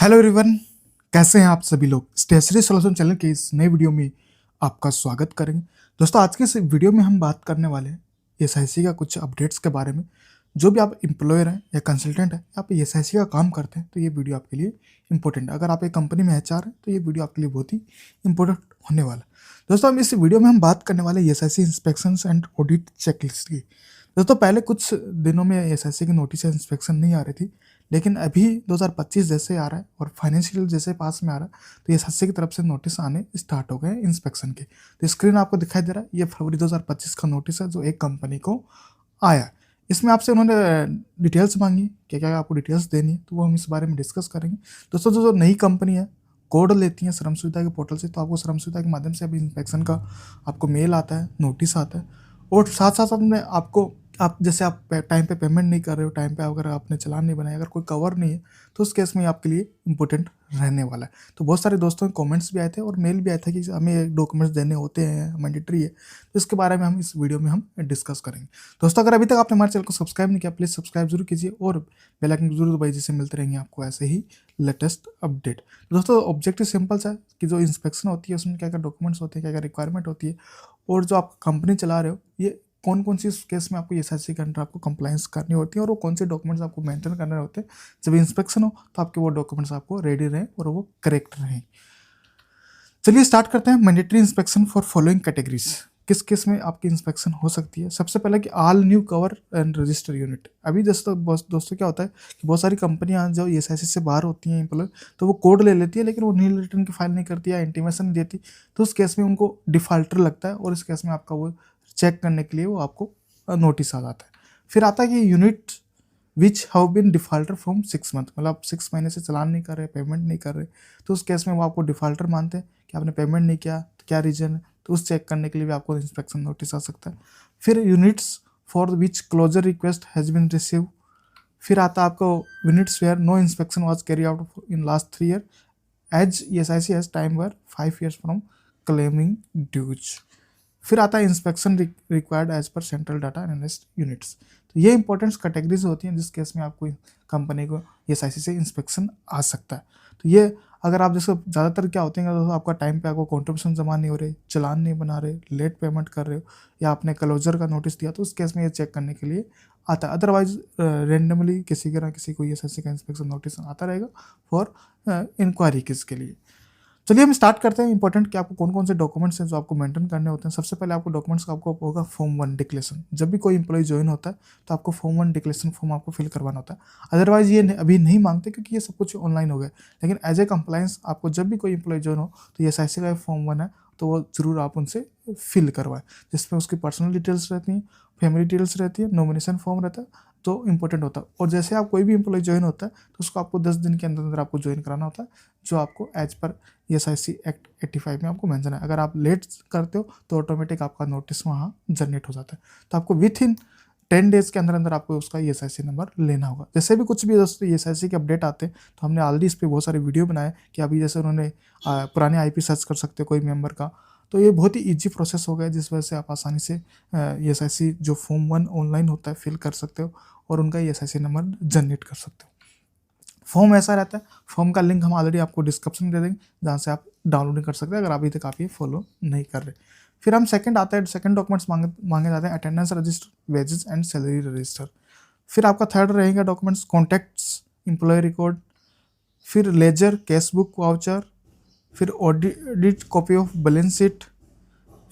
Hello everyone, कैसे हैं आप सभी लोग। स्टेशनरी सॉल्यूशन चैनल के इस नए वीडियो में आपका स्वागत करेंगे। दोस्तों, आज के इस वीडियो में हम बात करने वाले हैं एसआईसी का कुछ अपडेट्स के बारे में। जो भी आप एम्प्लॉयर हैं या कंसल्टेंट हैं या आप एसआईसी का काम करते हैं तो ये वीडियो आपके लिए इंपॉर्टेंट है। अगर आप एक कंपनी में एचआर हैं तो ये वीडियो आपके लिए बहुत ही इंपॉर्टेंट होने वाला है। दोस्तों, हम इस वीडियो में हम बात करने वाले हैं SIC inspection and audit checklist की। दोस्तों, पहले कुछ दिनों में एसआईसी की नोटिस या इंस्पेक्शन नहीं आ रही थी, लेकिन अभी 2025 जैसे आ रहा है और फाइनेंशियल जैसे पास में आ रहा है तो ये एसएससी की तरफ से नोटिस आने स्टार्ट हो गए हैं इंस्पेक्शन के। तो स्क्रीन आपको दिखाई दे रहा है, ये फरवरी 2025 का नोटिस है जो एक कंपनी को आया है। इसमें आपसे उन्होंने डिटेल्स मांगी, क्या क्या आपको डिटेल्स देनी है, तो वो हम इस बारे में डिस्कस करेंगे। दोस्तों, जो नई कंपनी है कोड लेती है श्रम सुविधा के पोर्टल से, तो आपको श्रम सुविधा के माध्यम से अभी इंस्पेक्शन का आपको मेल आता है, नोटिस आता है। और साथ साथ में आपको आप जैसे आप टाइम पे पेमेंट नहीं कर रहे हो, टाइम पे अगर आपने चालान नहीं बनाया, अगर कोई कवर नहीं है तो उस केस में आपके लिए इंपॉर्टेंट रहने वाला है। तो बहुत सारे दोस्तों के कमेंट्स भी आए थे और मेल भी आया था कि हमें डॉक्यूमेंट्स देने होते हैं, मैंडेटरी है। तो इसके बारे में हम इस वीडियो में हम डिस्कस करेंगे। दोस्तों, अगर अभी तक आपने हमारे चैनल को सब्सक्राइब नहीं किया, प्लीज़ सब्सक्राइब जरूर कीजिए और बेल आइकन जरूर दबाइए, जिससे मिलते रहेंगे आपको ऐसे ही लेटेस्ट अपडेट। दोस्तों, ऑब्जेक्टिव सिंपल सा है कि जो इंस्पेक्शन होती है उसमें क्या क्या डॉक्यूमेंट्स होते हैं, क्या क्या रिक्वायरमेंट होती है, और जो आप कंपनी चला रहे हो ये कौन कौन सी केस में आपको एसआईसी के अंडर आपको कंप्लायंस करनी होती है और वो कौन से डॉक्यूमेंट्स आपको मेंटेन करने होते हैं। जब इंस्पेक्शन हो तो आपके वो डॉक्यूमेंट्स आपको रेडी रहें और वो करेक्ट रहें। चलिए स्टार्ट करते हैं। Mandatory inspection for following categories. किस केस में आपकी इंस्पेक्शन हो सकती है। सबसे पहले कि all new cover and register unit. अभी दोस्तों क्या होता है कि बहुत सारी कंपनियां जो एसआईसी से बाहर होती हैं एम्प्लॉय, तो वो कोड ले लेती है लेकिन वो नील रिटर्न की फाइल नहीं करती या इंटीमेशन नहीं देती, तो उस केस में उनको डिफाल्टर लगता है और इस केस में आपका वो चेक करने के लिए वो आपको नोटिस आ जाता है। फिर आता है कि unit which have been defaulter from 6 month, मतलब 6 महीने से चलान नहीं कर रहे, पेमेंट नहीं कर रहे, तो उस केस में वो आपको डिफाल्टर मानते हैं कि आपने पेमेंट नहीं किया, तो क्या रीजन है, तो उस चेक करने के लिए भी आपको इंस्पेक्शन नोटिस आ सकता है। फिर units for which closure request has been receive. फिर आता है आपको units where no inspection was carry out in last 3 year as SIC has time where 5 years from claiming dues. फिर आता है इंस्पेक्शन रिक्वायर्ड एज पर सेंट्रल डाटा एनालिस्ट यूनिट्स। तो ये इंपॉर्टेंट कैटेगरीज होती हैं जिस केस में आपको कंपनी को एसआईसी से इंस्पेक्शन आ सकता है। तो ये अगर आप जैसे ज़्यादातर क्या होते हैं तो आपका टाइम पे आपको कॉन्ट्रीब्यूशन जमा नहीं हो रहे, चालान नहीं बना रहे, लेट पेमेंट कर रहे हो या आपने क्लोजर का नोटिस दिया, तो उस केस में ये चेक करने के लिए आता है। अदरवाइज रेंडमली किसी के ना किसी को एसआईसी का इंस्पेक्शन नोटिस आता रहेगा फॉर इंक्वायरी केस के लिए। चलिए हम स्टार्ट करते हैं। इंपॉर्टेंट कि आपको कौन कौन से डॉक्यूमेंट्स हैं जो आपको मेंटेन करने होते हैं। सबसे पहले आपको डॉक्यूमेंट्स का आपको होगा फॉर्म 1 डिक्लेरेशन। जब भी कोई इंप्लॉय ज्वाइन होता है तो आपको फॉर्म 1 डिक्लेरेशन फॉर्म आपको फिल करवाना होता है। अदरवाइज ये अभी नहीं मांगते क्योंकि ये सब कुछ ऑनलाइन हो गया, लेकिन एज ए कंप्लायंस आपको जब भी कोई इंप्लॉय ज्वाइन हो तो ये एसआईसी का फॉर्म 1 है तो वो जरूर आप उनसे फिल करवाएं, जिसमें उसकी पर्सनल डिटेल्स रहती हैं, फैमिली डिटेल्स रहती है, नॉमिनेशन फॉर्म रहता है, तो इंपॉर्टेंट होता है। और जैसे आप कोई भी इंप्लॉय ज्वाइन होता है तो उसको आपको 10 दिन के अंदर अंदर आपको ज्वाइन कराना होता है, जो आपको एज पर एसआईसी एक्ट 85 में आपको मेंशन है। अगर आप लेट करते हो तो ऑटोमेटिक आपका नोटिस वहाँ जनरेट हो जाता है, तो आपको विथ इन 10 डेज के अंदर अंदर आपको उसका एसआईसी नंबर लेना होगा। जैसे भी कुछ भी दोस्तों एसआईसी के अपडेट आते हैं तो हमने ऑलरेडी इस पर बहुत सारे वीडियो बनाए कि अभी जैसे उन्होंने पुराने आईपी सर्च कर सकते हो कोई मेंबर का, तो ये बहुत ही ईजी प्रोसेस हो गया जिस वजह से आप आसानी से एसआईसी जो फॉर्म 1 ऑनलाइन होता है फिल कर सकते हो और उनका एसआईसी नंबर जनरेट कर सकते हो। फॉर्म ऐसा रहता है, फॉर्म का लिंक हम ऑलरेडी आपको डिस्क्रिप्शन में दे देंगे जहाँ से आप डाउनलोड कर सकते हैं अगर अभी तक आप ये फॉलो नहीं कर रहे। फिर हम सेकंड आता है, सेकंड डॉक्यूमेंट्स मांगे जाते हैं attendance register, wages and salary register. फिर आपका थर्ड रहेगा डॉक्यूमेंट्स कॉन्टैक्ट्स, एम्प्लॉय रिकॉर्ड, फिर लेजर, कैश बुक, वाउचर, फिर audit copy of balance sheet,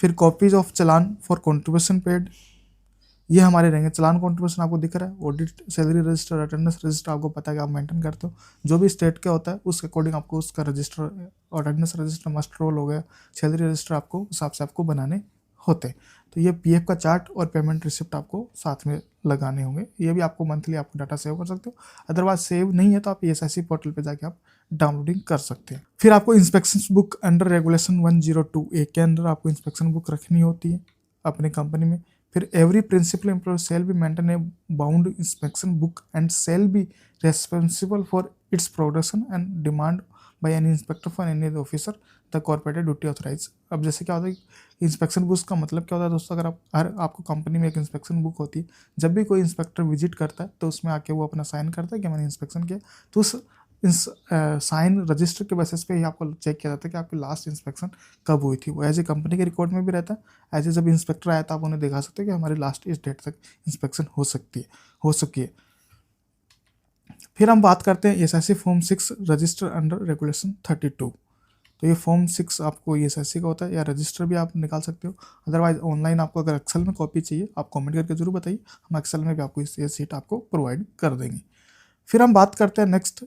फिर copies of challan for contribution paid. ये हमारे रहेंगे। चालान कॉन्ट्रीब्यूशन आपको दिख रहा है, audit, salary register, attendance register आपको पता है कि आप मेंटेन करते हो, जो भी स्टेट का होता है उसके अकॉर्डिंग आपको उसका register, attendance register muster roll हो गया, सैलरी रजिस्टर आपको उस हिसाब से आपको बनाने होते हैं। तो ये पीएफ का चार्ट और पेमेंट रिसिप्ट आपको साथ में लगाने होंगे। ये भी आपको मंथली आपको डाटा सेव कर सकते हो, अदरवाइज सेव नहीं है तो आप एसआईसी पोर्टल पे जाके आप डाउनलोडिंग कर सकते हैं। फिर आपको inspection book under regulation 102A के अंदर आपको इंस्पेक्शन बुक रखनी होती है अपने कंपनी में। फिर every principal employ shall be maintain a bound inspection book and shall be responsible for its production and demand by any inspector for any officer the corporated duty authorise. अब जैसे क्या होता है इंस्पेक्शन बुक का मतलब क्या होता है दोस्तों, अगर आपको कंपनी में एक इंस्पेक्शन बुक होती है, जब भी कोई इंस्पेक्टर विजिट करता है तो उसमें आके वो अपना साइन करता है कि मैंने इंस्पेक्शन किया, तो उस साइन रजिस्टर के बेसिस पे ही आपको चेक किया जाता है कि आपकी लास्ट इंस्पेक्शन कब हुई थी। वो एज ए कंपनी के रिकॉर्ड में भी रहता है। एज ए जब इंस्पेक्टर आया तो आप उन्हें दिखा सकते हो कि हमारी लास्ट इस डेट तक इंस्पेक्शन हो सकी है। फिर हम बात करते हैं ESIC form 6 register under regulation 32। तो ये फॉर्म 6 आपको ESIC का होता है, या रजिस्टर भी आप निकाल सकते हो। अदरवाइज ऑनलाइन आपको अगर एक्सेल में कॉपी चाहिए आप कमेंट करके जरूर बताइए, हम एक्सेल में भी आपको ये सीट आपको प्रोवाइड कर देंगे। फिर हम बात करते हैं नेक्स्ट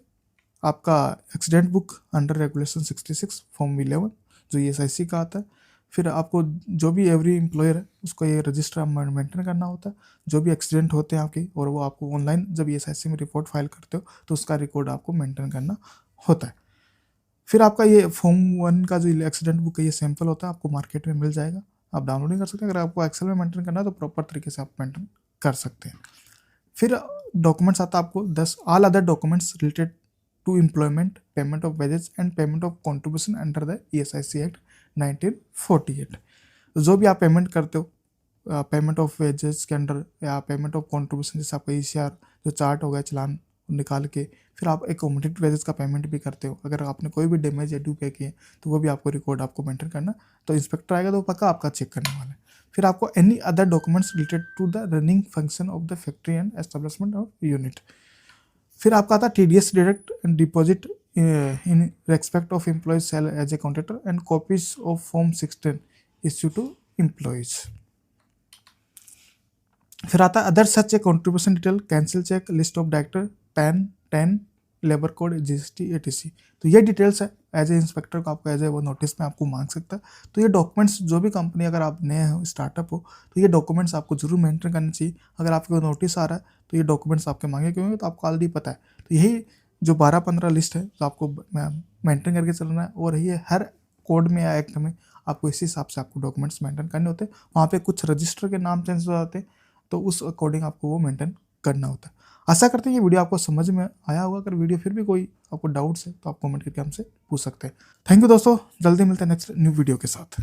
आपका accident book under regulation 66 form 11 जो ESIC का आता है। फिर आपको जो भी एवरी एम्प्लॉयर है उसको ये रजिस्टर मेंटेन करना होता है। जो भी एक्सीडेंट होते हैं आपके, और वो आपको ऑनलाइन जब ESIC में रिपोर्ट फाइल करते हो तो उसका रिकॉर्ड आपको मेंटेन करना होता है। फिर आपका ये फॉर्म 1 का जो एक्सीडेंट बुक है ये सैंपल होता है, आपको मार्केट में मिल जाएगा, आप डाउनलोडिंग कर सकते हैं। अगर आपको एक्सेल में मेंटेन करना है तो प्रॉपर तरीके से आप मेंटेन कर सकते हैं। फिर डॉक्यूमेंट्स आता है आपको 10 all other documents related to employment, payment of wages and payment of contribution under the ESIC act 1948। तो जो भी आप पेमेंट करते हो पेमेंट ऑफ वेजेस के अंडर या पेमेंट ऑफ कॉन्ट्रीब्यूशन, जैसे आपका ECR जो चार्ट हो गया चलान निकाल के, फिर आप एकोमोडेटेड वेजेस का पेमेंट भी करते हो। अगर आपने कोई भी डैमेज या ड्यू पे किए तो वो भी आपको रिकॉर्ड आपको मेंटेन करना, तो इंस्पेक्टर आएगा तो पक्का आपका चेक करने वाला है। फिर आपको any other documents related to the running function of the factory and establishment of unit. फिर आपका आता है TDS deduct and deposit in respect of employees cell as a contractor and copies of form 16 issue to employees. फिर आता है other such a contribution detail, cancel cheque, list of director, PAN 10, labour code, GST ATC। तो ये details है as a inspector को आपको as a वो notice में आपको मांग सकता है। तो ये डॉक्यूमेंट्स जो भी कंपनी, अगर आप नए हो स्टार्टअप हो तो ये डॉक्यूमेंट्स आपको जरूर मेंटेन करने चाहिए। अगर आपको नोटिस आ रहा है तो ये डॉक्यूमेंट्स आपके मांगे क्यों तो आपको ऑलरेडी पता है। तो यही जो 12-15 लिस्ट है जो आपको मेंटेन करके चलना है, और ये हर कोड में या एक्ट में आपको इसी हिसाब से आपको डॉक्यूमेंट्स मेंटेन करने होते हैं। वहाँ पे कुछ रजिस्टर के नाम चेंज हो जाते हैं तो उस अकॉर्डिंग आपको वो मेंटेन करना होता है। आशा करते हैं ये वीडियो आपको समझ में आया होगा। अगर वीडियो फिर भी कोई आपको डाउट्स है तो आप कमेंट करके हमसे पूछ सकते हैं। थैंक यू दोस्तों, जल्दी मिलते हैं नेक्स्ट न्यू वीडियो के साथ।